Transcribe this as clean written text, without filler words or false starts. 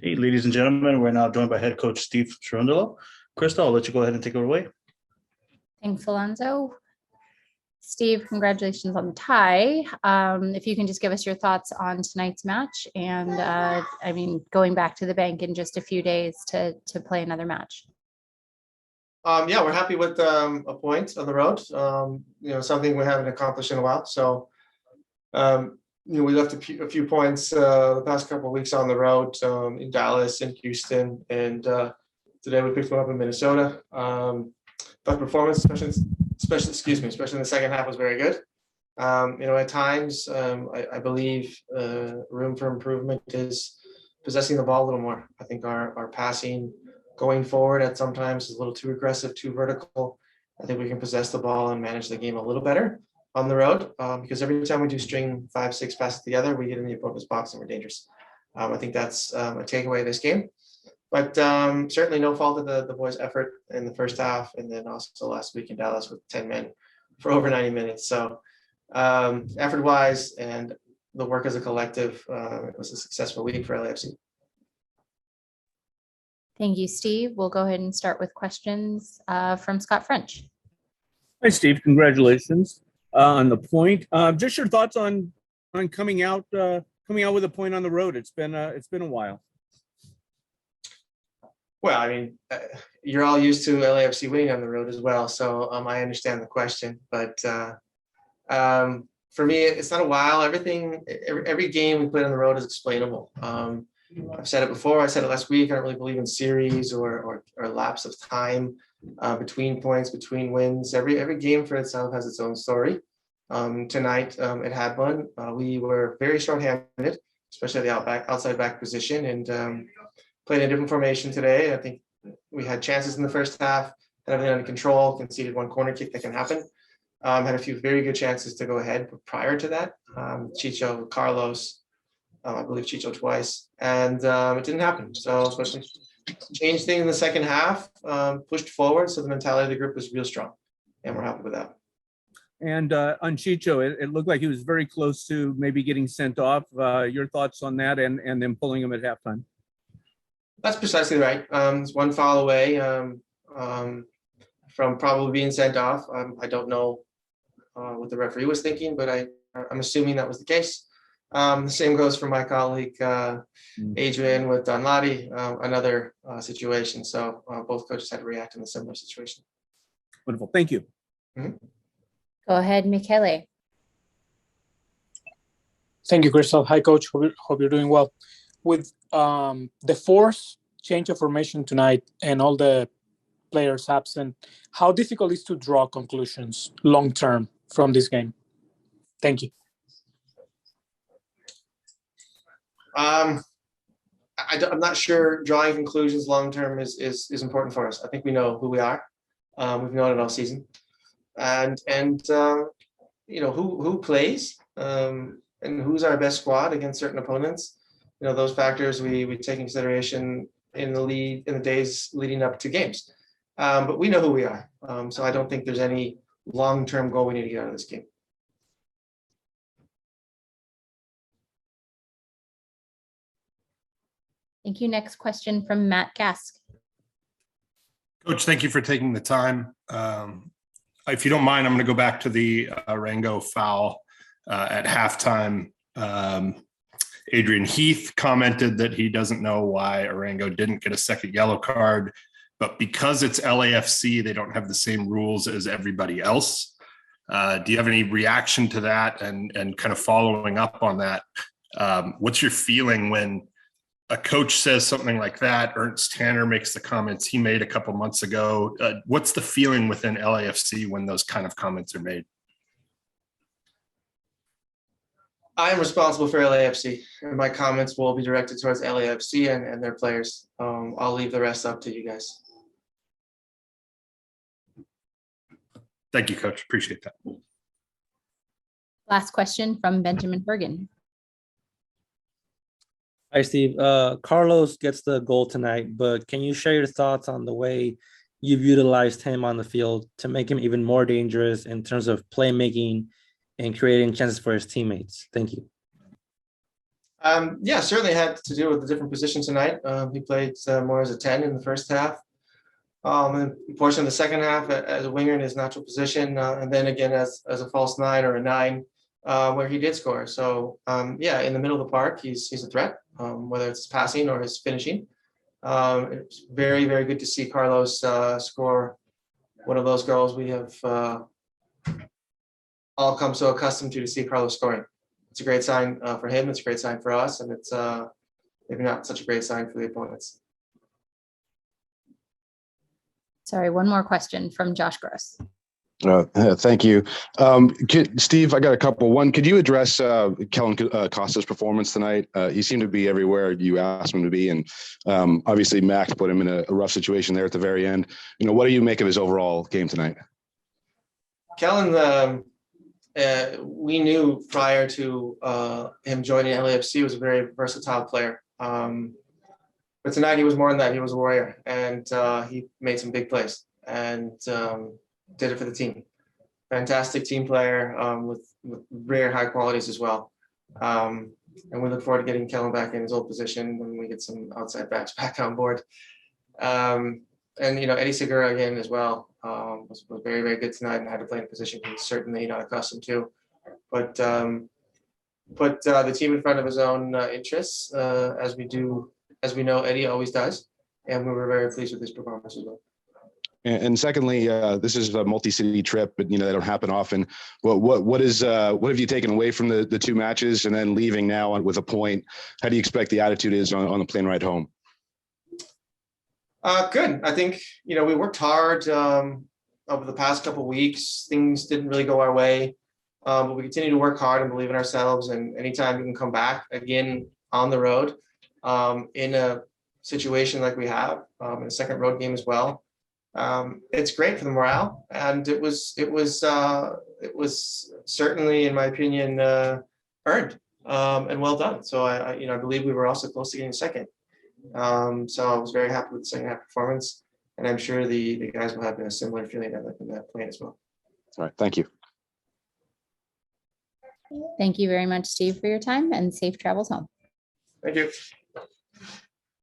Hey, ladies and gentlemen, we're now joined by head coach Steve Cherundolo. Krista, I'll let you go ahead and take it away. Thanks, Alonso. Steve, congratulations on the tie. If you can just give us your thoughts on tonight's match and, going back to the bank in just a few days to play another match. Yeah, we're happy with a point on the road. Something we haven't accomplished in a while. So, we left a few points the past couple of weeks on the road in Dallas and Houston, and today we picked one up in Minnesota. But performance, especially in the second half, was very good. At times, I believe room for improvement is possessing the ball a little more. I think our passing going forward at sometimes is a little too aggressive, too vertical. I think we can possess the ball and manage the game a little better on the road, because every time we do string 5-6 passes together, we get in the opponent's box and we're dangerous. I think that's a takeaway of this game. But certainly no fault of the boys' effort in the first half, and then also last week in Dallas with 10 men for over 90 minutes. So effort-wise and the work as a collective, it was a successful week for LAFC. Thank you, Steve. We'll go ahead and start with questions from Scott French. Hi, Steve. Congratulations on the point. Just your thoughts on coming out with a point on the road. It's been a while. Well, you're all used to LAFC winning on the road as well, so I understand the question. But for me, it's not a while. Every game we play on the road is explainable. I've said it before. I said it last week. I don't really believe in series or lapse of time between points, between wins. Every game for itself has its own story. Tonight, it had one. We were very short-handed, especially at the outside back position, and played a different formation today. I think we had chances in the first half, had everything under control, conceded one corner kick that can happen. Had a few very good chances to go ahead prior to that. Chicho, Carlos, I believe Chicho twice, and it didn't happen. So changed things in the second half, pushed forward. So the mentality of the group was real strong, and we're happy with that. And on Chicho, it looked like he was very close to maybe getting sent off. Your thoughts on that and then pulling him at halftime? That's precisely right. It's one foul away from probably being sent off. I don't know what the referee was thinking, but I'm assuming that was the case. The same goes for my colleague Adrian with Donladi, another situation. So both coaches had to react in a similar situation. Wonderful. Thank you. Mm-hmm. Go ahead, Michele. Thank you, Crystal. Hi, Coach. Hope you're doing well. With the forced change of formation tonight and all the players absent, how difficult is to draw conclusions long-term from this game? Thank you. I'm not sure drawing conclusions long-term is important for us. I think we know who we are. We've known it all season. And who plays and who's our best squad against certain opponents. Those factors we take in consideration in the days leading up to games. But we know who we are. So I don't think there's any long-term goal we need to get out of this game. Thank you. Next question from Matt Gask. Coach, thank you for taking the time. If you don't mind, I'm going to go back to the Rango foul at halftime. Adrian Heath commented that he doesn't know why Arango didn't get a second yellow card, but because it's LAFC, they don't have the same rules as everybody else. Do you have any reaction to that? And kind of following up on that, what's your feeling when a coach says something like that? Ernst Tanner makes the comments he made a couple months ago. What's the feeling within LAFC when those kind of comments are made? I am responsible for LAFC, and my comments will be directed towards LAFC and their players. I'll leave the rest up to you guys. Thank you, Coach. Appreciate that. Last question from Benjamin Bergen. Hi, Steve. Carlos gets the goal tonight, but can you share your thoughts on the way you've utilized him on the field to make him even more dangerous in terms of playmaking and creating chances for his teammates? Thank you. Yeah, certainly had to do with the different position tonight. He played more as a 10 in the first half. And a portion of the second half as a winger in his natural position, and then again as a false 9 or a 9, where he did score. So yeah, in the middle of the park, he's a threat, whether it's passing or his finishing. It's very, very good to see Carlos score one of those goals we have all come so accustomed to see Carlos scoring. It's a great sign for him. It's a great sign for us, and it's maybe not such a great sign for the opponents. Sorry, one more question from Josh Gross. Thank you. Steve, I got a couple. One, could you address Kellen Costa's performance tonight? He seemed to be everywhere you asked him to be. And obviously Max put him in a rough situation there at the very end. What do you make of his overall game tonight? Kellen, we knew prior to him joining LAFC was a very versatile player. But tonight he was more than that. He was a warrior, and he made some big plays and did it for the team. Fantastic team player with rare high qualities as well. And we look forward to getting Kellen back in his old position when we get some outside backs back on board. And Eddie Segura again as well was very, very good tonight and had to play in a position he's certainly not accustomed to. But the team in front of his own interests, as we know Eddie always does, and we were very pleased with his performance as well. And secondly, this is a multi-city trip, but they don't happen often. What have you taken away from the two matches, and then leaving now with a point? How do you expect the attitude is on the plane ride home? Good. I think we worked hard over the past couple of weeks. Things didn't really go our way, but we continue to work hard and believe in ourselves. And anytime we can come back again on the road in a situation like we have in a second road game as well. It's great for the morale, and it was certainly, in my opinion, earned and well done. So I believe we were also close to getting second. So I was very happy with the second half performance, and I'm sure the guys will have a similar feeling in that plane as well. All right, thank you. Thank you very much, Steve, for your time, and safe travels home. Thank you.